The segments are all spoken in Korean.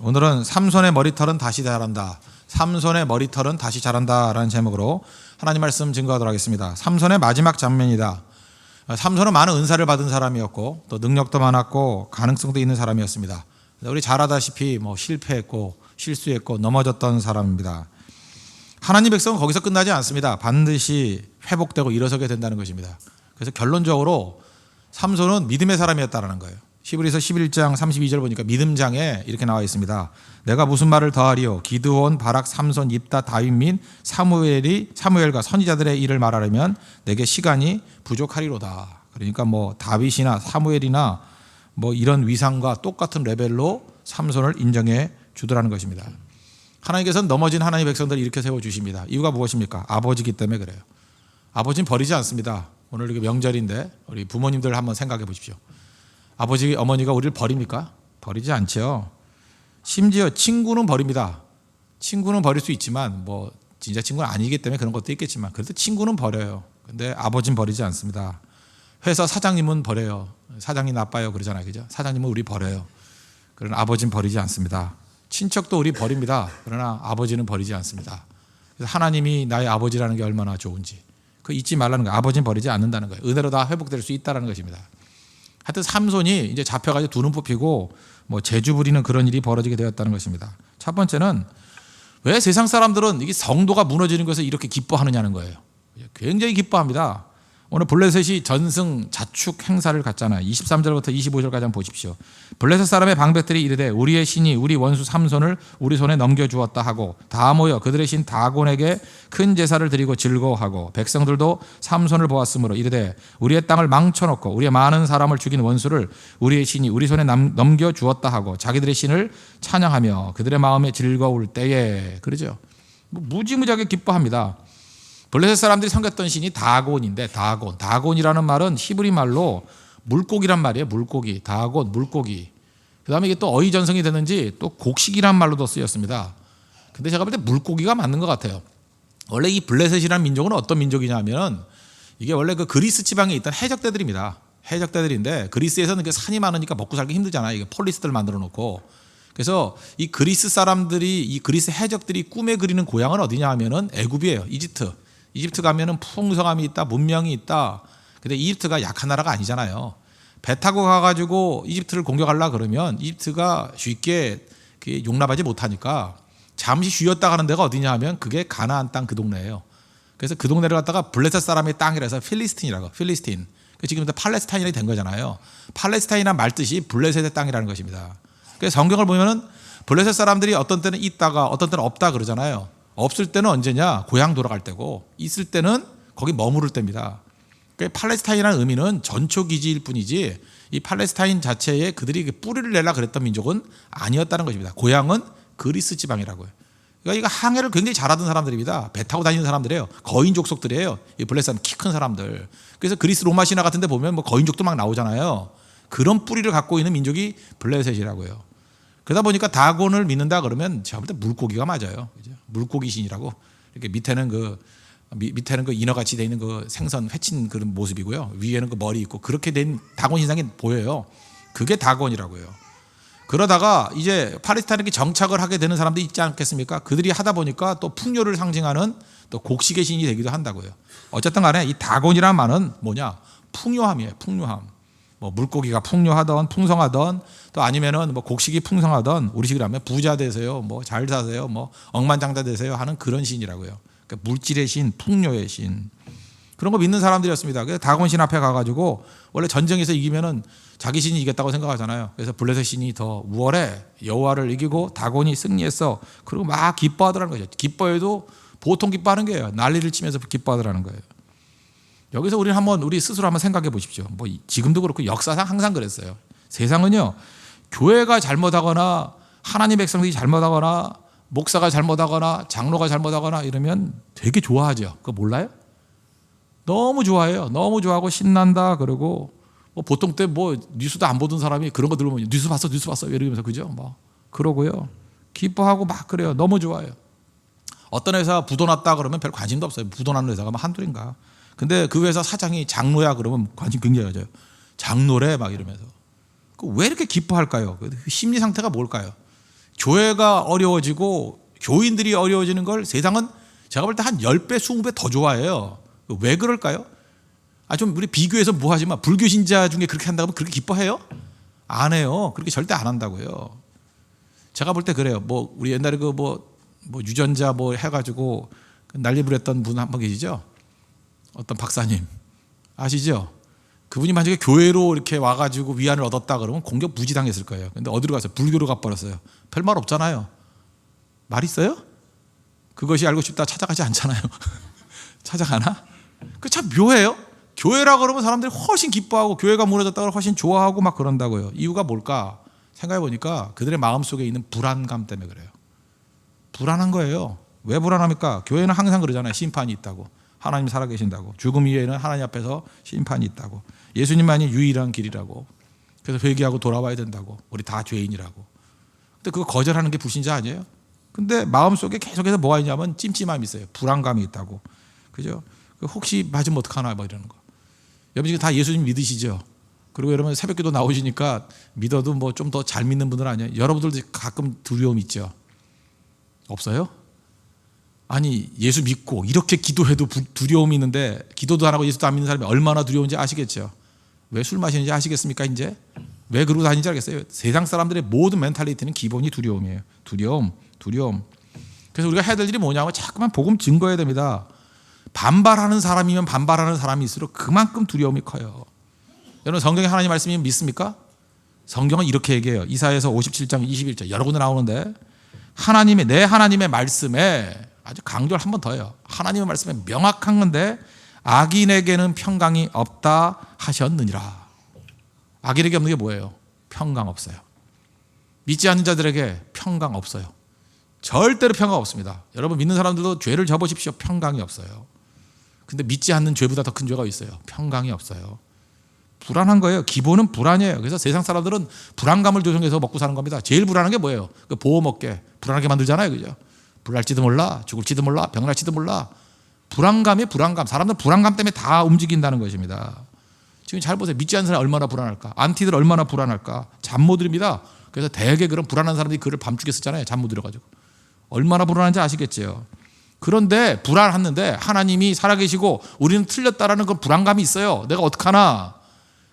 오늘은 삼손의 머리털은 다시 자란다. 삼손의 머리털은 다시 자란다라는 제목으로 하나님 말씀 증거하도록 하겠습니다. 삼손의 마지막 장면이다. 삼손은 많은 은사를 받은 사람이었고 또 능력도 많았고 가능성도 있는 사람이었습니다. 우리 잘 아다시피 실패했고 실수했고 넘어졌던 사람입니다. 하나님 백성은 거기서 끝나지 않습니다. 반드시 회복되고 일어서게 된다는 것입니다. 그래서 결론적으로 삼손은 믿음의 사람이었다는 거예요. 히브리서 11장 32절 보니까 믿음장에 이렇게 나와 있습니다. 내가 무슨 말을 더하리요? 기드온, 바락, 삼손, 입다, 다윗 및 사무엘과 선지자들의 일을 말하려면 내게 시간이 부족하리로다. 그러니까 다윗이나 사무엘이나 이런 위상과 똑같은 레벨로 삼손을 인정해 주더라는 것입니다. 하나님께서는 넘어진 하나님의 백성들을 이렇게 세워주십니다. 이유가 무엇입니까? 아버지이기 때문에 그래요. 아버지는 버리지 않습니다. 오늘 이게 명절인데 우리 부모님들 한번 생각해 보십시오. 아버지, 어머니가 우리를 버립니까? 버리지 않죠. 심지어 친구는 버립니다. 친구는 버릴 수 있지만 진짜 친구는 아니기 때문에 그런 것도 있겠지만 그래도 친구는 버려요. 근데 아버지는 버리지 않습니다. 회사 사장님은 버려요. 사장이 나빠요 그러잖아요. 그죠? 사장님은 우리 버려요. 그러나 아버지는 버리지 않습니다. 친척도 우리 버립니다. 그러나 아버지는 버리지 않습니다. 그래서 하나님이 나의 아버지라는 게 얼마나 좋은지 그거 잊지 말라는 거예요. 아버지는 버리지 않는다는 거예요. 은혜로 다 회복될 수 있다는 것입니다. 하여튼 삼손이 이제 잡혀가지고 두 눈 뽑히고 재주 부리는 그런 일이 벌어지게 되었다는 것입니다. 첫 번째는 왜 세상 사람들은 이게 성도가 무너지는 것을 이렇게 기뻐하느냐는 거예요. 굉장히 기뻐합니다. 오늘 블레셋이 전승 자축 행사를 갖잖아요. 23절부터 25절까지 한번 보십시오. 블레셋 사람의 방백들이 이르되 우리의 신이 우리 원수 삼손을 우리 손에 넘겨주었다 하고 다 모여 그들의 신 다곤에게 큰 제사를 드리고 즐거워하고 백성들도 삼손을 보았으므로 이르되 우리의 땅을 망쳐놓고 우리의 많은 사람을 죽인 원수를 우리의 신이 우리 손에 넘겨주었다 하고 자기들의 신을 찬양하며 그들의 마음에 즐거울 때에 그러죠. 무지무지하게 기뻐합니다. 블레셋 사람들이 섬겼던 신이 다곤인데 다곤이라는 말은 히브리 말로 물고기란 말이에요. 물고기, 다곤, 물고기. 그 다음에 이게 또 어휘 전성이 됐는지 또 곡식이란 말로도 쓰였습니다. 근데 제가 볼 때 물고기가 맞는 것 같아요. 원래 이 블레셋이라는 민족은 어떤 민족이냐면 이게 원래 그 그리스 지방에 있던 해적대들입니다. 해적대들인데 그리스에서는 산이 많으니까 먹고 살기 힘들잖아요. 이게 폴리스들 만들어 놓고. 그래서 이 그리스 사람들이 이 그리스 해적들이 꿈에 그리는 고향은 어디냐 하면은 애굽이에요. 이집트 가면은 풍성함이 있다, 문명이 있다. 근데 이집트가 약한 나라가 아니잖아요. 배 타고 가가지고 이집트를 공격하려 그러면 이집트가 쉽게 용납하지 못하니까 잠시 쉬었다 가는 데가 어디냐 하면 그게 가나안 땅 그 동네예요. 그래서 그 동네를 갖다가 블레셋 사람의 땅이라서 필리스틴이라고, 필리스틴. 지금 팔레스타인이 된 거잖아요. 팔레스타인이란 말 뜻이 블레셋의 땅이라는 것입니다. 그래서 성경을 보면은 블레셋 사람들이 어떤 때는 있다가 어떤 때는 없다 그러잖아요. 없을 때는 언제냐? 고향 돌아갈 때고 있을 때는 거기 머무를 때입니다. 그러니까 팔레스타인이라는 의미는 전초기지일 뿐이지 이 팔레스타인 자체에 그들이 뿌리를 내려 그랬던 민족은 아니었다는 것입니다. 고향은 그리스 지방이라고요. 그러니까 이거 항해를 굉장히 잘하던 사람들입니다. 배 타고 다니는 사람들이에요. 거인 족속들이에요. 이 블레셋 사람 키 큰 사람들. 그래서 그리스 로마 신화 같은 데 보면 거인족도 막 나오잖아요. 그런 뿌리를 갖고 있는 민족이 블레셋이라고요. 그러다 보니까 다곤을 믿는다 그러면 제가 볼 때 물고기가 맞아요. 물고기 신이라고. 이렇게 밑에는 그 인어같이 돼 있는 그 생선 회친 그런 모습이고요. 위에는 그 머리 있고 그렇게 된 다곤 신상이 보여요. 그게 다곤이라고요. 그러다가 이제 팔레스타인에 정착을 하게 되는 사람들이 있지 않겠습니까? 그들이 하다 보니까 또 풍요를 상징하는 또 곡식의 신이 되기도 한다고요. 어쨌든 간에 이 다곤이라는 말은 뭐냐? 풍요함이에요. 풍요함. 물고기가 풍요하던 풍성하던 또 아니면은 곡식이 풍성하던 우리식으로 하면 부자 되세요, 잘 사세요, 억만장자 되세요 하는 그런 신이라고요. 그러니까 물질의 신, 풍요의 신 그런 거 믿는 사람들이었습니다. 그래서 다곤 신 앞에 가가지고 원래 전쟁에서 이기면은 자기 신이 이겼다고 생각하잖아요. 그래서 블레셋 신이 더 우월해 여호와를 이기고 다곤이 승리했어. 그리고 막 기뻐하더라는 거죠. 기뻐해도 보통 기뻐하는 거예요. 난리를 치면서 기뻐하더라는 거예요. 여기서 우리 스스로 한번 생각해 보십시오. 지금도 그렇고 역사상 항상 그랬어요. 세상은요, 교회가 잘못하거나 하나님 백성들이 잘못하거나 목사가 잘못하거나 장로가 잘못하거나 이러면 되게 좋아하죠. 그거 몰라요? 너무 좋아해요. 너무 좋아하고 신난다 그러고 보통 때 뉴스도 안 보던 사람이 그런 거 들으면 뉴스 봤어 이러면서 그죠? 그러고요. 기뻐하고 막 그래요. 너무 좋아해요. 어떤 회사 부도 났다 그러면 별 관심도 없어요. 부도 나는 회사가 한둘인가. 근데 그 회사 사장이 장로야 그러면 관심 굉장히 가져요. 장로래 막 이러면서. 왜 이렇게 기뻐할까요? 심리 상태가 뭘까요? 교회가 어려워지고 교인들이 어려워지는 걸 세상은 제가 볼 때 한 10배, 20배 더 좋아해요. 왜 그럴까요? 좀 우리 비교해서 뭐 하지만 불교 신자 중에 그렇게 한다고 그렇게 기뻐해요? 안 해요. 그렇게 절대 안 한다고요. 제가 볼 때 그래요. 뭐 우리 옛날에 그 뭐 유전자 뭐 해가지고 난리 부렸던 분 한 분 계시죠? 어떤 박사님 아시죠? 그분이 만약에 교회로 이렇게 와가지고 위안을 얻었다 그러면 공격 무지당했을 거예요. 근데 어디로 가서 불교로 가버렸어요. 별말 없잖아요. 말 있어요? 그것이 알고 싶다 찾아가지 않잖아요. 찾아가나? 그 참 묘해요. 교회라 그러면 사람들이 훨씬 기뻐하고 교회가 무너졌다고 훨씬 좋아하고 막 그런다고요. 이유가 뭘까? 생각해 보니까 그들의 마음속에 있는 불안감 때문에 그래요. 불안한 거예요. 왜 불안합니까? 교회는 항상 그러잖아요. 심판이 있다고. 하나님 살아계신다고. 죽음 이후에는 하나님 앞에서 심판이 있다고. 예수님만이 유일한 길이라고. 그래서 회개하고 돌아와야 된다고. 우리 다 죄인이라고. 근데 그거 거절하는 게 불신자 아니에요? 근데 마음속에 계속해서 뭐가 있냐면 찜찜함이 있어요. 불안감이 있다고. 그죠? 혹시 맞으면 어떡하나 뭐 이러는 거. 여러분 지금 다 예수님 믿으시죠? 그리고 여러분 새벽기도 나오시니까 믿어도 뭐 좀 더 잘 믿는 분들 아니에요? 여러분들도 가끔 두려움 있죠? 없어요? 아니 예수 믿고 이렇게 기도해도 두려움이 있는데 기도도 안 하고 예수도 안 믿는 사람이 얼마나 두려운지 아시겠죠? 왜 술 마시는지 아시겠습니까? 이제 왜 그러고 다니는지 알겠어요? 세상 사람들의 모든 멘탈리티는 기본이 두려움이에요. 두려움. 그래서 우리가 해야 될 일이 뭐냐면 자꾸만 복음 증거해야 됩니다. 반발하는 사람이면 반발하는 사람일수록 그만큼 두려움이 커요. 여러분 성경에 하나님 말씀이 믿습니까? 성경은 이렇게 얘기해요. 이사야서 57장 21절 여러 군데 나오는데 내 하나님의 말씀에 아주 강조를 한 번 더 해요. 하나님의 말씀에 명확한 건데 악인에게는 평강이 없다 하셨느니라. 악인에게 없는 게 뭐예요? 평강 없어요. 믿지 않는 자들에게 평강 없어요. 절대로 평강 없습니다. 여러분 믿는 사람들도 죄를 져보십시오. 평강이 없어요. 근데 믿지 않는 죄보다 더 큰 죄가 있어요. 평강이 없어요. 불안한 거예요. 기본은 불안이에요. 그래서 세상 사람들은 불안감을 조성해서 먹고 사는 겁니다. 제일 불안한 게 뭐예요? 그 보호 먹게 불안하게 만들잖아요. 그죠? 불날지도 몰라, 죽을지도 몰라, 병날지도 몰라. 불안감이 불안감. 사람들은 불안감 때문에 다 움직인다는 것입니다. 지금 잘 보세요. 믿지 않는 사람이 얼마나 불안할까? 안티들 얼마나 불안할까? 잠 못 이룹니다. 그래서 대개 그런 불안한 사람들이 글을 밤중에 쓰잖아요. 잠 못 이뤄가지고. 얼마나 불안한지 아시겠지요. 그런데 불안했는데 하나님이 살아계시고 우리는 틀렸다라는 그 불안감이 있어요. 내가 어떡하나.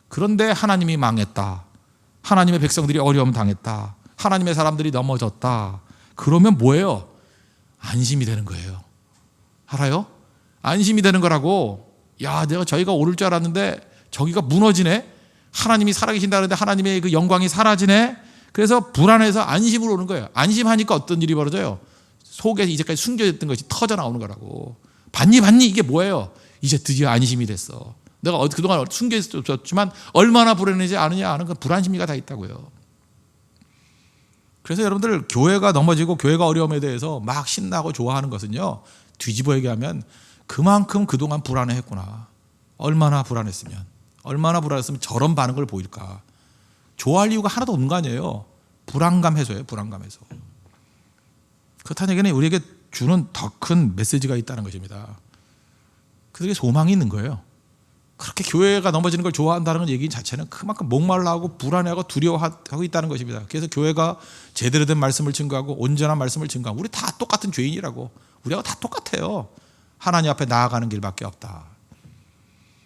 그런데 하나님이 망했다. 하나님의 백성들이 어려움 당했다. 하나님의 사람들이 넘어졌다. 그러면 뭐예요? 안심이 되는 거예요. 알아요? 안심이 되는 거라고. 야, 내가 저희가 오를 줄 알았는데 저기가 무너지네. 하나님이 살아계신다는데 하나님의 그 영광이 사라지네. 그래서 불안해서 안심으로 오는 거예요. 안심하니까 어떤 일이 벌어져요? 속에 이제까지 숨겨졌던 것이 터져 나오는 거라고. 봤니 이게 뭐예요? 이제 드디어 안심이 됐어. 내가 그동안 숨겨졌지만 얼마나 불안해지 않으냐 하는 그 불안심리가 다 있다고요. 그래서 여러분들 교회가 넘어지고 교회가 어려움에 대해서 막 신나고 좋아하는 것은요. 뒤집어 얘기하면 그만큼 그동안 불안해했구나. 얼마나 불안했으면 저런 반응을 보일까. 좋아할 이유가 하나도 없는 거 아니에요. 불안감 해소예요. 불안감 해소. 그렇다는 얘기는 우리에게 주는 더 큰 메시지가 있다는 것입니다. 그들에게 소망이 있는 거예요. 그렇게 교회가 넘어지는 걸 좋아한다는 얘기 자체는 그만큼 목말라하고 불안해하고 두려워하고 있다는 것입니다. 그래서 교회가 제대로 된 말씀을 증거하고 온전한 말씀을 증거하고 우리 다 똑같은 죄인이라고. 우리하고 다 똑같아요. 하나님 앞에 나아가는 길밖에 없다.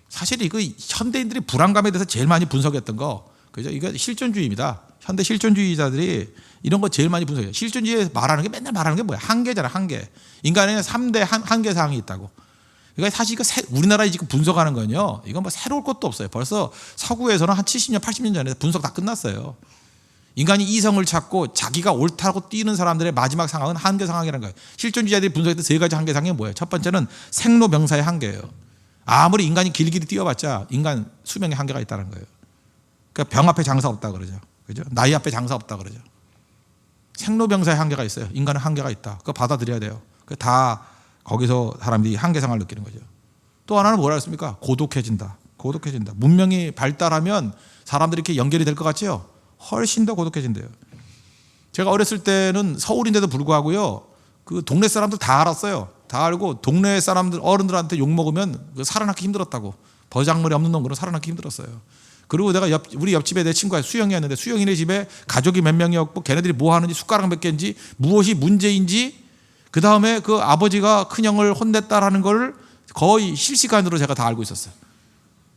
사실 이거 현대인들이 불안감에 대해서 제일 많이 분석했던 거 그죠? 이거 실존주의입니다. 현대 실존주의자들이 이런 거 제일 많이 분석해요. 실존주의에 맨날 말하는 게 뭐야? 한계잖아, 한계. 인간에는 3대 한계 사항이 있다고. 그러니까 사실 이거 우리나라에 지금 분석하는 건요. 이건 뭐 새로울 것도 없어요. 벌써 서구에서는 한 70년, 80년 전에 분석 다 끝났어요. 인간이 이성을 찾고 자기가 옳다고 뛰는 사람들의 마지막 상황은 한계 상황이라는 거예요. 실존주의자들이 분석했던 3가지 한계 상황이 뭐예요? 첫 번째는 생로병사의 한계예요. 아무리 인간이 길길이 뛰어봤자 인간 수명의 한계가 있다는 거예요. 그러니까 병 앞에 장사 없다 그러죠. 그죠? 나이 앞에 장사 없다 그러죠. 생로병사의 한계가 있어요. 인간은 한계가 있다. 그거 받아들여야 돼요. 다 거기서 사람들이 한계상을 느끼는 거죠. 또 하나는 뭐라 했습니까? 고독해진다. 문명이 발달하면 사람들이 이렇게 연결이 될 것 같죠? 훨씬 더 고독해진대요. 제가 어렸을 때는 서울인데도 불구하고요. 그 동네 사람들 다 알았어요. 다 알고 동네 사람들 어른들한테 욕 먹으면 살아남기 힘들었다고. 버장머리 없는 놈들은 살아남기 힘들었어요. 그리고 내가 우리 옆집에 내 친구가 수영이었는데 수영이네 집에 가족이 몇 명이었고 걔네들이 뭐 하는지 숟가락 몇 개인지 무엇이 문제인지 그 다음에 그 아버지가 큰형을 혼냈다라는 걸 거의 실시간으로 제가 다 알고 있었어요.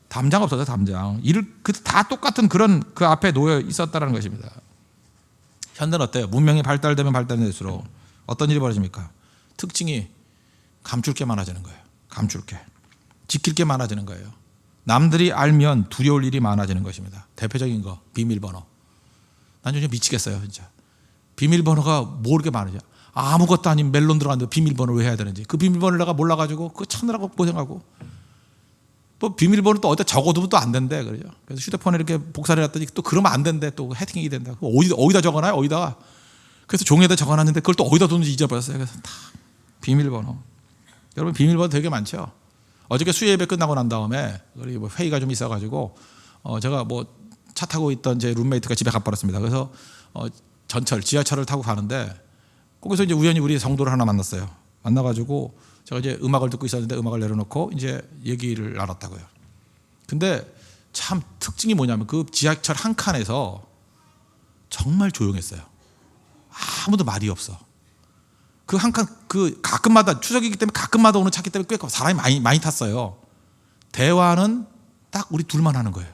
담장 없어서 담장. 일을 다 똑같은 그런 그 앞에 놓여 있었다라는 것입니다. 현대는 어때요? 문명이 발달되면 발달될수록 어떤 일이 벌어집니까? 특징이 감출 게 많아지는 거예요. 감출 게. 지킬 게 많아지는 거예요. 남들이 알면 두려울 일이 많아지는 것입니다. 대표적인 거 비밀번호. 난 요즘 미치겠어요 진짜. 비밀번호가 뭐 이렇게 많으냐. 아무것도 아닌 멜론 들어갔는데 비밀번호를 왜 해야 되는지. 그 비밀번호를 내가 몰라가지고 그거 찾느라고 고생하고 뭐 비밀번호 또 어디다 적어두면 또 안 된대. 그래요. 그래서 휴대폰에 이렇게 복사를 해놨더니 또 그러면 안 된대. 또 해킹이 된다. 어디다 적어놔요? 어디다. 그래서 종이에다 적어놨는데 그걸 또 어디다 뒀는지 잊어버렸어요. 그래서 다 비밀번호. 여러분 비밀번호 되게 많죠. 어저께 수요 예배 끝나고 난 다음에 우리 뭐 회의가 좀 있어가지고 제가 뭐 차 타고 있던 제 룸메이트가 집에 가버렸습니다. 그래서 지하철을 타고 가는데 거기서 이제 우연히 우리 성도를 하나 만났어요. 만나가지고 제가 이제 음악을 듣고 있었는데 음악을 내려놓고 이제 얘기를 나눴다고요. 근데 참 특징이 뭐냐면 그 지하철 한 칸에서 정말 조용했어요. 아무도 말이 없어. 그 한 칸, 그 가끔마다 추석이기 때문에 가끔마다 오는 차기 때문에 꽤 사람이 많이 탔어요. 대화는 딱 우리 둘만 하는 거예요.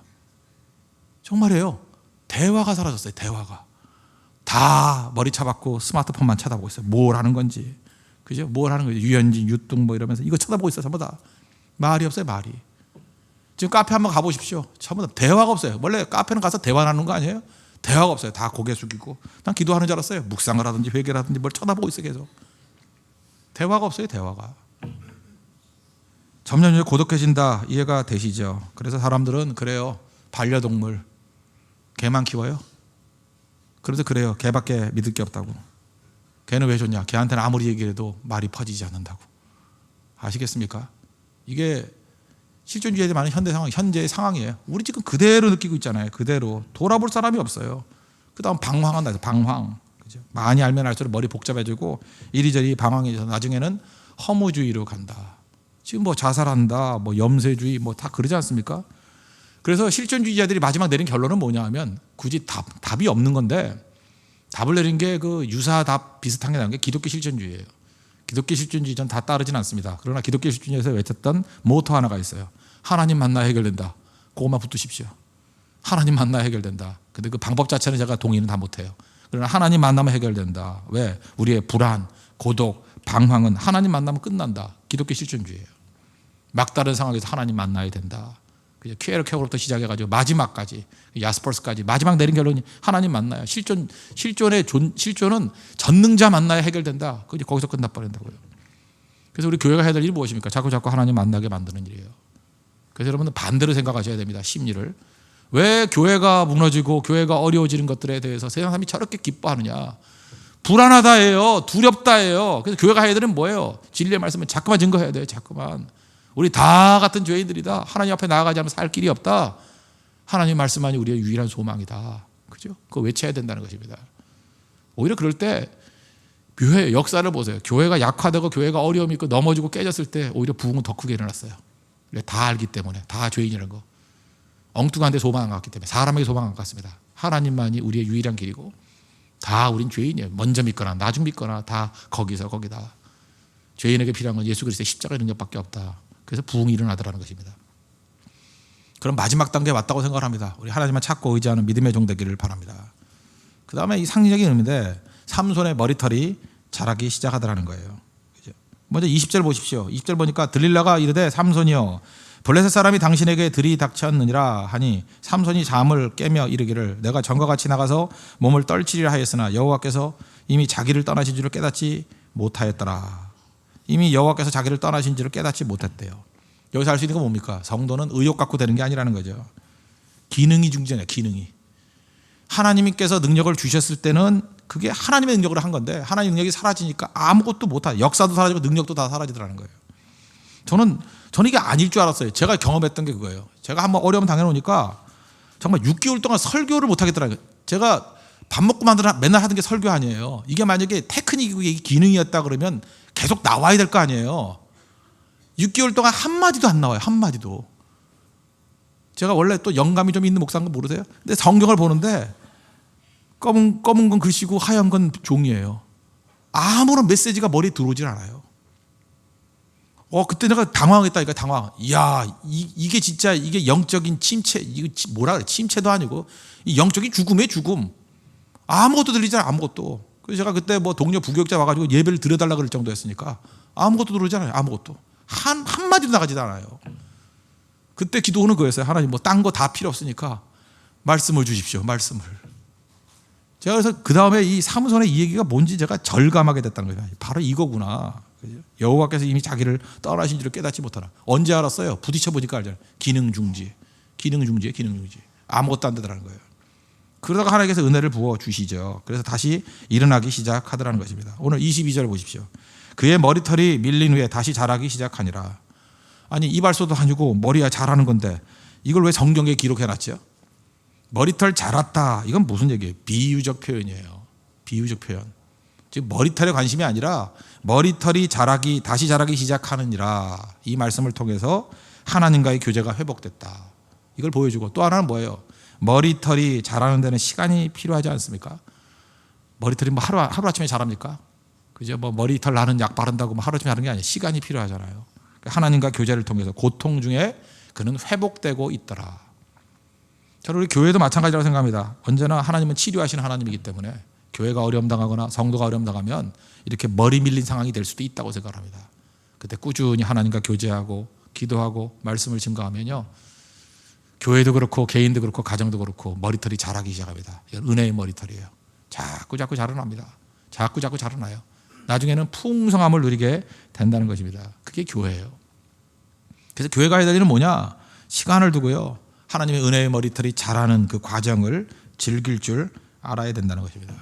정말이에요. 대화가 사라졌어요. 대화가. 다 머리 차받고 스마트폰만 쳐다보고 있어요. 뭘 하는 건지. 그죠? 뭘 하는 거지. 유현진, 유뚱 뭐 이러면서 이거 쳐다보고 있어요. 전부 다. 말이 없어요. 말이. 지금 카페 한번 가보십시오. 전부 다 대화가 없어요. 원래 카페는 가서 대화 나누는 거 아니에요? 대화가 없어요. 다 고개 숙이고. 난 기도하는 줄 알았어요. 묵상을 하든지 회개를 하든지 뭘 쳐다보고 있어요. 계속. 대화가 없어요. 대화가. 점점 고독해진다. 이해가 되시죠? 그래서 사람들은 그래요. 반려동물. 개만 키워요. 그래서 그래요. 개밖에 믿을 게 없다고. 걔는 왜 좋냐? 걔한테는 아무리 얘기해도 말이 퍼지지 않는다고. 아시겠습니까? 이게 실존주의에 많은 현재의 상황이에요. 우리 지금 그대로 느끼고 있잖아요. 그대로. 돌아볼 사람이 없어요. 그 다음 방황은 나죠. 방황. 그죠? 많이 알면 알수록 머리 복잡해지고 이리저리 방황해져서 나중에는 허무주의로 간다. 지금 뭐 자살한다, 뭐 염세주의, 뭐 다 그러지 않습니까? 그래서 실존주의자들이 마지막 내린 결론은 뭐냐 하면 굳이 답이 없는 건데 답을 내린 게 그 유사답 비슷한 게 나온 게 기독교 실존주의예요. 기독교 실존주의 전 다 따르진 않습니다. 그러나 기독교 실존주의에서 외쳤던 모토 하나가 있어요. 하나님 만나야 해결된다. 그것만 붙드십시오. 하나님 만나야 해결된다. 근데 그 방법 자체는 제가 동의는 다 못해요. 그러나 하나님 만나면 해결된다. 왜? 우리의 불안, 고독, 방황은 하나님 만나면 끝난다. 기독교 실존주의예요. 막다른 상황에서 하나님 만나야 된다. 퀴에르케고로부터 시작해가지고 마지막까지 야스퍼스까지 마지막 내린 결론이 하나님 만나요. 실존은 전능자 만나야 해결된다. 거기서 끝나버린다고요. 그래서 우리 교회가 해야 될 일이 무엇입니까? 자꾸 하나님 만나게 만드는 일이에요. 그래서 여러분은 반대로 생각하셔야 됩니다. 심리를. 왜 교회가 무너지고 교회가 어려워지는 것들에 대해서 세상 사람이 저렇게 기뻐하느냐. 불안하다예요. 두렵다예요. 그래서 교회가 해야 되는 뭐예요? 진리의 말씀은 자꾸만 증거해야 돼요. 자꾸만. 우리 다 같은 죄인들이다. 하나님 앞에 나아가지 않으면 살 길이 없다. 하나님 말씀만이 우리의 유일한 소망이다. 그죠? 그거 외쳐야 된다는 것입니다. 오히려 그럴 때 교회 역사를 보세요. 교회가 약화되고 교회가 어려움이 있고 넘어지고 깨졌을 때 오히려 부흥은 더 크게 일어났어요. 다 알기 때문에. 다 죄인이라는 거. 엉뚱한 데 소망 안 갖기 때문에. 사람에게 소망 안 갖습니다. 하나님만이 우리의 유일한 길이고 다 우린 죄인이에요. 먼저 믿거나 나중 믿거나 다 거기서 거기다. 죄인에게 필요한 건 예수 그리스도의 십자가의 능력밖에 없다. 그래서 부흥이 일어나더라는 것입니다. 그럼 마지막 단계에 왔다고 생각을 합니다. 우리 하나님만 찾고 의지하는 믿음의 종 되기를 바랍니다. 그 다음에 이 상징적인 의미인데 삼손의 머리털이 자라기 시작하더라는 거예요. 먼저 20절 보십시오. 20절 보니까 들릴라가 이르되 삼손이여 블레셋 사람이 당신에게 들이닥쳤느니라 하니 삼손이 잠을 깨며 이르기를 내가 전과 같이 나가서 몸을 떨치리라 하였으나 여호와께서 이미 자기를 떠나신 줄을 깨닫지 못하였더라. 이미 여호와께서 자기를 떠나신 줄을 깨닫지 못했대요. 여기서 알 수 있는 건 뭡니까? 성도는 의욕 갖고 되는 게 아니라는 거죠. 기능이 중요해요. 기능이. 하나님께서 능력을 주셨을 때는 그게 하나님의 능력으로 한 건데 하나님의 능력이 사라지니까 아무것도 못하죠. 역사도 사라지고 능력도 다 사라지더라는 거예요. 저는 이게 아닐 줄 알았어요. 제가 경험했던 게 그거예요. 제가 한번 어려움 당해놓으니까 정말 6개월 동안 설교를 못하겠더라고요. 제가 밥 먹고 맨날 하던 게 설교 아니에요. 이게 만약에 테크닉이고 이게 기능이었다 그러면 계속 나와야 될 거 아니에요. 6개월 동안 한마디도 안 나와요. 한마디도. 제가 원래 또 영감이 좀 있는 목사인 거 모르세요? 근데 성경을 보는데 검은 건 글씨고 하얀 건 종이에요. 아무런 메시지가 머리에 들어오질 않아요. 그때 내가 당황했다니까, 당황. 이야, 이게 진짜 이게 영적인 침체, 이거 뭐라 그래? 침체도 아니고 이 영적인 죽음의 죽음. 아무것도 들리지 않아요, 아무것도. 그래서 제가 그때 뭐 동료 부교육자 와가지고 예배를 드려달라 그럴 정도였으니까 아무것도 들어오지 않아요, 아무것도. 한마디도 나가지도 않아요. 그때 기도하는 거였어요. 하나님 뭐 딴 거 다 필요 없으니까 말씀을 주십시오, 말씀을. 제가 그래서 그 다음에 이 삼손의 이 얘기가 뭔지 제가 절감하게 됐다는 거예요. 바로 이거구나. 여호와께서 이미 자기를 떠나신 줄을 깨닫지 못하나. 언제 알았어요? 부딪혀 보니까 알잖아요. 기능중지. 아무것도 안 되더라는 거예요. 그러다가 하나님께서 은혜를 부어 주시죠. 그래서 다시 일어나기 시작하더라는 것입니다. 오늘 22절 보십시오. 그의 머리털이 밀린 후에 다시 자라기 시작하니라. 아니, 이발소도 아니고 머리야 자라는 건데 이걸 왜 성경에 기록해놨죠? 머리털 자랐다. 이건 무슨 얘기예요? 비유적 표현이에요. 비유적 표현. 즉 머리털에 관심이 아니라 머리털이 다시 자라기 시작하느니라. 이 말씀을 통해서 하나님과의 교제가 회복됐다. 이걸 보여주고, 또 하나는 뭐예요? 머리털이 자라는 데는 시간이 필요하지 않습니까? 머리털이 뭐 하루아침에 자랍니까? 그죠? 뭐 머리털 나는 약 바른다고 뭐 하루아침에 자라는 게 아니에요. 시간이 필요하잖아요. 하나님과 교제를 통해서 고통 중에 그는 회복되고 있더라. 저는 우리 교회도 마찬가지라고 생각합니다. 언제나 하나님은 치료하시는 하나님이기 때문에 교회가 어려움 당하거나 성도가 어려움 당하면 이렇게 머리 밀린 상황이 될 수도 있다고 생각합니다. 그때 꾸준히 하나님과 교제하고 기도하고 말씀을 증거하면요, 교회도 그렇고 개인도 그렇고 가정도 그렇고 머리털이 자라기 시작합니다. 이건 은혜의 머리털이에요. 자꾸 자라납니다. 자꾸 자라나요. 나중에는 풍성함을 누리게 된다는 것입니다. 그게 교회예요. 그래서 교회가 해야 될 일은 뭐냐? 시간을 두고요, 하나님의 은혜의 머리털이 자라는 그 과정을 즐길 줄 알아야 된다는 것입니다.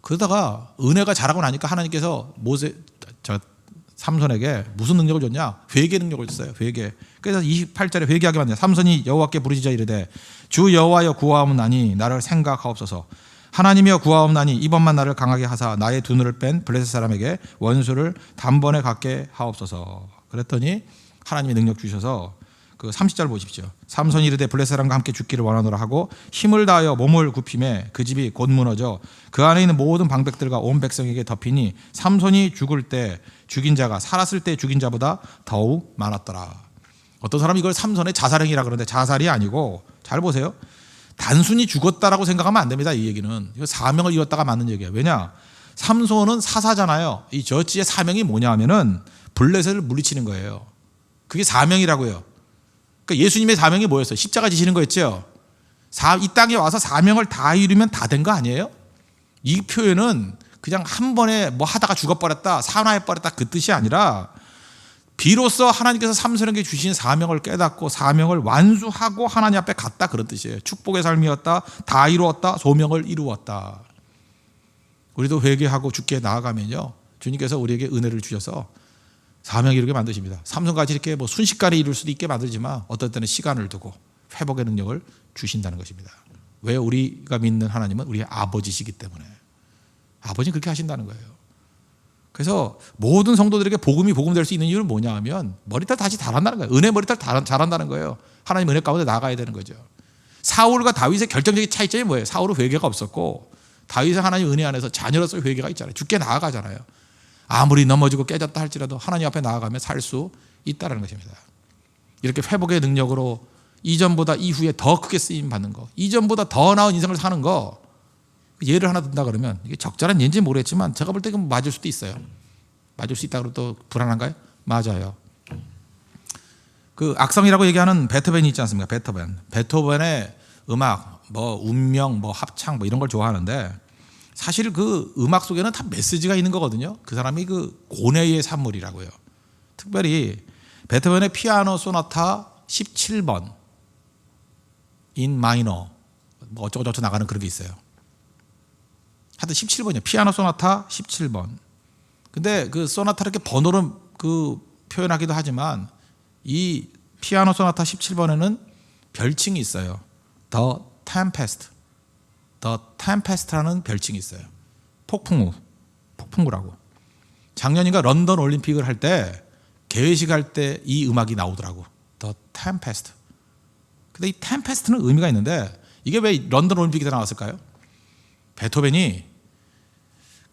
그러다가 은혜가 자라고 나니까 하나님께서 삼손에게 무슨 능력을 줬냐? 회개 능력을 줬어요. 회개. 그래서 28절에 회개하게 만드냐. 삼손이 여호와께 부르짖어 이르되 주 여호와여 구하옵나니 나를 생각하옵소서. 하나님이여 구하옵나니 이번만 나를 강하게 하사 나의 두 눈을 뺀 블레셋 사람에게 원수를 단번에 갖게 하옵소서. 그랬더니 하나님이 능력 주셔서 그 30절 보십시오. 삼손이 이르되 블레셋 사람과 함께 죽기를 원하노라 하고 힘을 다하여 몸을 굽히매 그 집이 곧 무너져 그 안에 있는 모든 방백들과 온 백성에게 덮이니 삼손이 죽을 때 죽인 자가 살았을 때 죽인 자보다 더욱 많았더라. 어떤 사람이 이걸 삼손의 자살행위라 그러는데 자살이 아니고, 잘 보세요, 단순히 죽었다라고 생각하면 안 됩니다. 이 얘기는 이거 사명을 이뤘다가 맞는 얘기예요. 왜냐? 삼손은 사사잖아요. 이 저지의 사명이 뭐냐 하면은 블레셋을 물리치는 거예요. 그게 사명이라고요. 그러니까 예수님의 사명이 뭐였어요? 십자가 지시는 거였죠. 이 땅에 와서 사명을 다 이루면 다 된 거 아니에요? 이 표현은 그냥 한 번에 뭐 하다가 죽어버렸다, 산화해버렸다 그 뜻이 아니라 비로소 하나님께서 삼손에게 주신 사명을 깨닫고 사명을 완수하고 하나님 앞에 갔다, 그런 뜻이에요. 축복의 삶이었다, 다 이루었다, 소명을 이루었다. 우리도 회개하고 주께 나아가면요, 주님께서 우리에게 은혜를 주셔서 사명 이루게 만드십니다. 삼손같이 이렇게 뭐 순식간에 이룰 수도 있게 만들지만 어떨 때는 시간을 두고 회복의 능력을 주신다는 것입니다. 왜? 우리가 믿는 하나님은 우리의 아버지시기 때문에. 아버지는 그렇게 하신다는 거예요. 그래서 모든 성도들에게 복음이 복음될 수 있는 이유는 뭐냐 하면 머리털 다시 자란다는 거예요. 은혜 머리털 자란다는 거예요. 하나님 은혜 가운데 나가야 되는 거죠. 사울과 다윗의 결정적인 차이점이 뭐예요? 사울은 회개가 없었고 다윗은 하나님 은혜 안에서 자녀로서 회개가 있잖아요. 주께 나아가잖아요. 아무리 넘어지고 깨졌다 할지라도 하나님 앞에 나아가면 살 수 있다는 것입니다. 이렇게 회복의 능력으로 이전보다 이후에 더 크게 쓰임 받는 거, 이전보다 더 나은 인생을 사는 거, 예를 하나 든다 그러면 이게 적절한 예인지 모르겠지만 제가 볼 때 맞을 수도 있어요. 맞을 수 있다고 또 불안한가요? 맞아요. 그 악성이라고 얘기하는 베토벤이 있지 않습니까? 베토벤의 음악, 뭐 운명, 뭐 합창, 뭐 이런 걸 좋아하는데 사실 그 음악 속에는 다 메시지가 있는 거거든요. 그 사람이 그 고뇌의 산물이라고요. 특별히 베토벤의 피아노 소나타 17번 인 마이너, 뭐 어쩌고저쩌고 나가는 그런 게 있어요. 하여튼 17번이요. 피아노 소나타 17번. 근데 그 소나타를 이렇게 번호로 그 표현하기도 하지만 이 피아노 소나타 17번에는 별칭이 있어요. The Tempest. The Tempest라는 별칭이 있어요. 폭풍우라고. 작년인가 런던 올림픽을 할 때 개회식 할 때 이 음악이 나오더라고. The Tempest. 근데 이 템페스트는 의미가 있는데 이게 왜 런던 올림픽에 나왔을까요? 베토벤이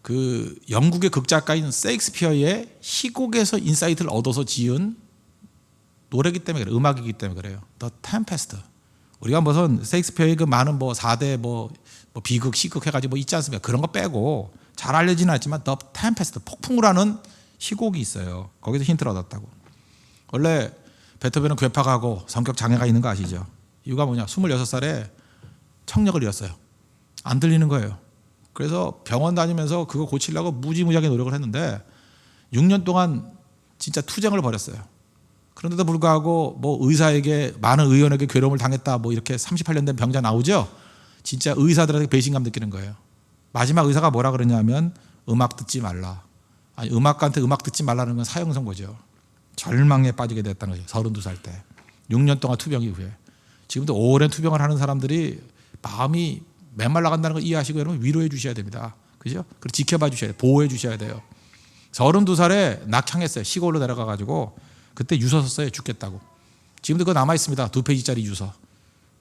그 영국의 극작가인 세익스피어의 희곡에서 인사이트를 얻어서 지은 노래이기 때문에 그래요. 음악이기 때문에 그래요. The Tempest. 우리가 무슨 세익스피어의 그 많은 뭐 4대 뭐 비극, 시극 해가지고 뭐 있지 않습니까? 그런 거 빼고 잘 알려지는 않지만 The Tempest, 폭풍을 하는 희곡이 있어요. 거기서 힌트를 얻었다고. 원래 베토벤은 괴팍하고 성격 장애가 있는 거 아시죠? 이유가 뭐냐? 26살에 청력을 잃었어요. 안 들리는 거예요. 그래서 병원 다니면서 그거 고치려고 무지무지하게 노력을 했는데 6년 동안 진짜 투쟁을 벌였어요. 그런데도 불구하고 뭐 의사에게 많은 의원에게 괴로움을 당했다 뭐 이렇게 38년 된 병자 나오죠. 진짜 의사들한테 배신감 느끼는 거예요. 마지막 의사가 뭐라 그러냐면 음악 듣지 말라. 아니 음악가한테 음악 듣지 말라는 건 사형 선고죠. 절망에 빠지게 됐다는 거죠. 32살 때. 6년 동안 투병 이후에. 지금도 오랜 투병을 하는 사람들이 마음이 메말라 간다는 걸 이해하시고 여러분 위로해 주셔야 됩니다. 그죠? 그리고 지켜봐 주셔야 돼요. 보호해 주셔야 돼요. 32살에 낙향했어요. 시골로 내려가가지고 그때 유서 썼어요. 죽겠다고. 지금도 그거 남아있습니다. 2페이지짜리 유서.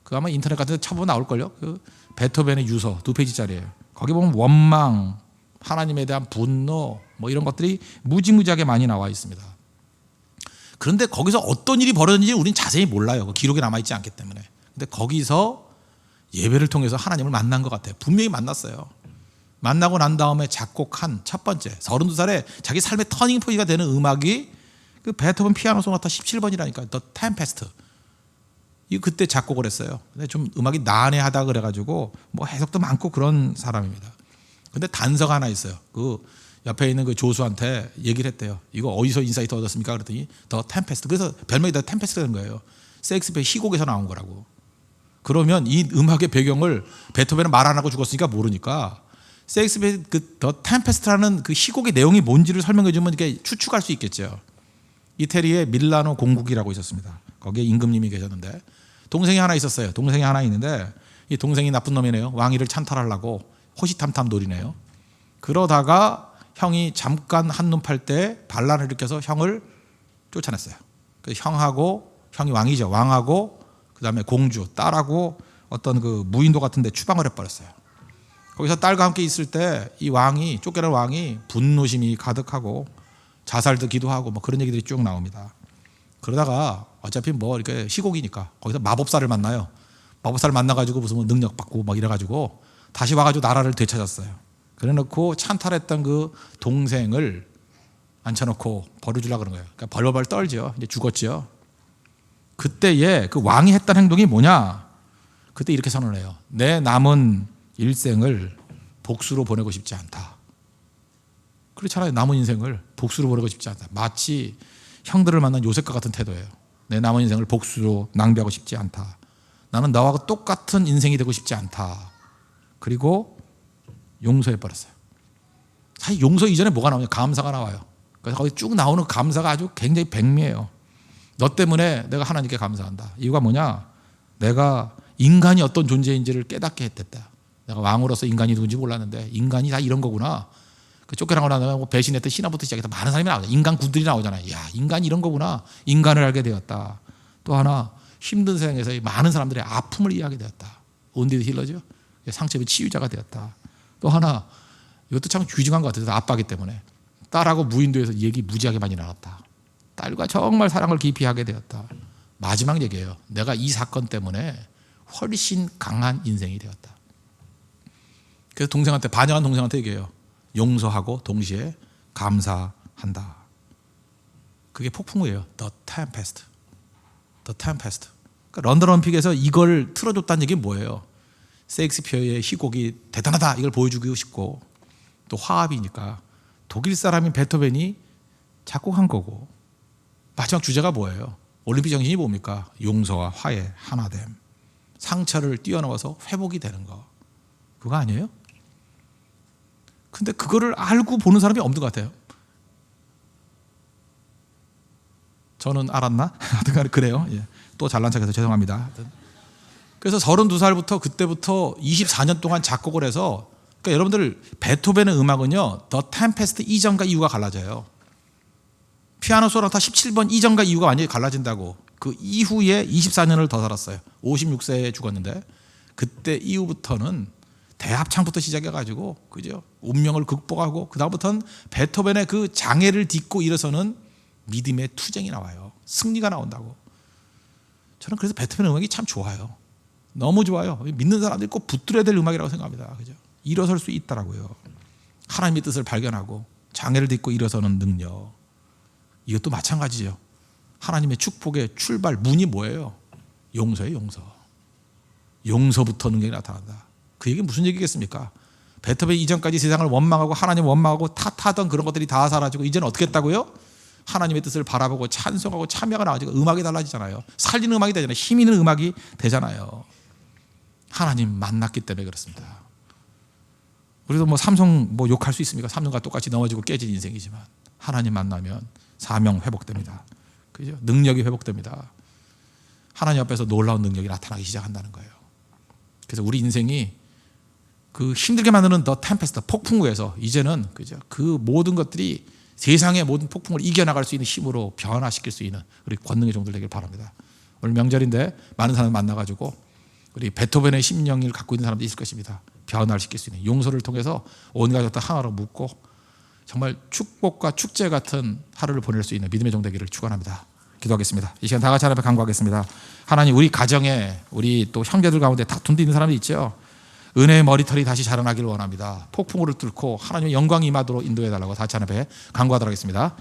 그 아마 인터넷 같은 데 쳐보면 나올걸요. 그 베토벤의 유서 2페이지짜리예요. 거기 보면 원망, 하나님에 대한 분노 뭐 이런 것들이 무지무지하게 많이 나와 있습니다. 그런데 거기서 어떤 일이 벌어졌는지 우리는 자세히 몰라요. 그 기록에 남아있지 않기 때문에. 근데 거기서 예배를 통해서 하나님을 만난 것 같아요. 분명히 만났어요. 만나고 난 다음에 작곡한 첫 번째 32살에 자기 삶의 터닝 포인트가 되는 음악이 그 베토벤 피아노 소나타 17번이라니까 The Tempest. 이 그때 작곡을 했어요. 근데 좀 음악이 난해하다 그래가지고 뭐 해석도 많고 그런 사람입니다. 근데 단서가 하나 있어요. 그 옆에 있는 그 조수한테 얘기를 했대요. 이거 어디서 인사이트 얻었습니까? 그랬더니 The Tempest. 그래서 별명이 The Tempest가 된 거예요. 세익스피어 희곡에서 나온 거라고. 그러면 이 음악의 배경을 베토벤은 말 안 하고 죽었으니까 모르니까 세익스피어 그 The Tempest라는 그 희곡의 내용이 뭔지를 설명해 주면 이렇게 추측할 수 있겠죠. 이태리에 밀라노 공국이라고 있었습니다. 거기에 임금님이 계셨는데 동생이 하나 있었어요. 동생이 하나 있는데 이 동생이 나쁜 놈이네요. 왕위를 찬탈하려고 호시탐탐 노리네요. 그러다가 형이 잠깐 한눈 팔 때 반란을 일으켜서 형을 쫓아냈어요. 그래서 형이 왕이죠. 왕하고 그다음에 공주, 딸하고 어떤 그 무인도 같은 데 추방을 해버렸어요. 거기서 딸과 함께 있을 때 이 왕이 쫓겨난 왕이 분노심이 가득하고 자살도 기도하고 뭐 그런 얘기들이 쭉 나옵니다. 그러다가 어차피 뭐 이렇게 희곡이니까 거기서 마법사를 만나요. 마법사를 만나가지고 무슨 뭐 능력 받고 막 이래가지고 다시 와가지고 나라를 되찾았어요. 그래놓고 찬탈했던 그 동생을 앉혀놓고 벌을 주려고 그런 거예요. 그러니까 벌벌 떨죠. 이제 죽었죠. 그때에 그 왕이 했던 행동이 뭐냐? 그때 이렇게 선언해요. 내 남은 일생을 복수로 보내고 싶지 않다. 그렇잖아요. 남은 인생을 복수로 보내고 싶지 않다. 마치 형들을 만난 요셉과 같은 태도예요. 내 남은 인생을 복수로 낭비하고 싶지 않다. 나는 너와 똑같은 인생이 되고 싶지 않다. 그리고 용서해버렸어요. 사실 용서 이전에 뭐가 나오냐? 감사가 나와요. 그래서 거기 쭉 나오는 감사가 아주 굉장히 백미해요. 너 때문에 내가 하나님께 감사한다. 이유가 뭐냐? 내가 인간이 어떤 존재인지를 깨닫게 했댔다. 내가 왕으로서 인간이 누군지 몰랐는데 인간이 다 이런 거구나. 그 쫓겨나고 나면 뭐 배신했던 신하부터 시작해서 많은 사람이 나오잖아요. 인간군들이 나오잖아요. 야, 인간이 이런 거구나. 인간을 알게 되었다. 또 하나 힘든 세상에서 많은 사람들의 아픔을 이해하게 되었다. 온디드 힐러죠. 상처의 치유자가 되었다. 또 하나 이것도 참 귀중한 것 같아요. 아빠기 때문에 딸하고 무인도에서 얘기 무지하게 많이 나눴다. 딸과 정말 사랑을 깊이 하게 되었다. 마지막 얘기예요. 내가 이 사건 때문에 훨씬 강한 인생이 되었다. 그래서 동생한테 반영한 동생한테 얘기해요. 용서하고 동시에 감사한다. 그게 폭풍우예요. The Tempest. The Tempest. 그러니까 런던 올림픽에서 이걸 틀어줬다는 얘기는 뭐예요? 세익스피어의 희곡이 대단하다 이걸 보여주고 싶고 또 화합이니까 독일 사람인 베토벤이 작곡한 거고 마지막 주제가 뭐예요? 올림픽 정신이 뭡니까? 용서와 화해, 하나됨. 상처를 뛰어넘어서 회복이 되는 거. 그거 아니에요? 근데 그거를 알고 보는 사람이 없는 것 같아요. 저는 알았나? 하여튼 그래요. 예. 또 잘난 척해서 죄송합니다. 그래서 32살부터 그때부터 24년 동안 작곡을 해서 그러니까 여러분들 베토벤의 음악은요. 더 템페스트 이전과 이후가 갈라져요. 피아노 소나타 17번 이전과 이후가 완전히 갈라진다고. 그 이후에 24년을 더 살았어요. 56세에 죽었는데 그때 이후부터는 대합창부터 시작해가지고 그죠? 운명을 극복하고 그 다음부터는 베토벤의 그 장애를 딛고 일어서는 믿음의 투쟁이 나와요. 승리가 나온다고. 저는 그래서 베토벤 음악이 참 좋아요. 너무 좋아요. 믿는 사람들이 꼭 붙들어야 될 음악이라고 생각합니다. 그죠? 일어설 수 있다라고요. 하나님의 뜻을 발견하고 장애를 딛고 일어서는 능력. 이것도 마찬가지죠. 하나님의 축복의 출발 문이 뭐예요? 용서예요, 용서. 용서부터 능력이 나타난다. 그 얘기는 무슨 얘기겠습니까? 베토벤 이전까지 세상을 원망하고 하나님 원망하고 탓하던 그런 것들이 다 사라지고 이제는 어떻게 했다고요? 하나님의 뜻을 바라보고 찬송하고 참여가 나와지고 음악이 달라지잖아요. 살리는 음악이 되잖아요. 힘 있는 음악이 되잖아요. 하나님 만났기 때문에 그렇습니다. 우리도 뭐 삼성 뭐 욕할 수 있습니까? 삼성과 똑같이 넘어지고 깨진 인생이지만 하나님 만나면 사명 회복됩니다. 그죠? 능력이 회복됩니다. 하나님 앞에서 놀라운 능력이 나타나기 시작한다는 거예요. 그래서 우리 인생이 그 힘들게 만드는 더 템페스트 폭풍우에서 이제는 그죠? 그 모든 것들이 세상의 모든 폭풍을 이겨나갈 수 있는 힘으로 변화시킬 수 있는 우리 권능의 종들 되길 바랍니다. 오늘 명절인데 많은 사람 만나가지고 우리 베토벤의 심령을 갖고 있는 사람도 있을 것입니다. 변화를 시킬 수 있는 용서를 통해서 온 가족 다 하나로 묶고 정말 축복과 축제 같은 하루를 보낼 수 있는 믿음의 종 되기를 축원합니다. 기도하겠습니다. 이 시간 다 같이 하나님 앞에 간구하겠습니다. 하나님 우리 가정에 우리 또 형제들 가운데 다툼도 있는 사람이 있죠. 은혜의 머리털이 다시 자라나기를 원합니다. 폭풍우를 뚫고 하나님의 영광이 임하도록 인도해달라고 다 같이 하나님 앞에 간구하도록 하겠습니다.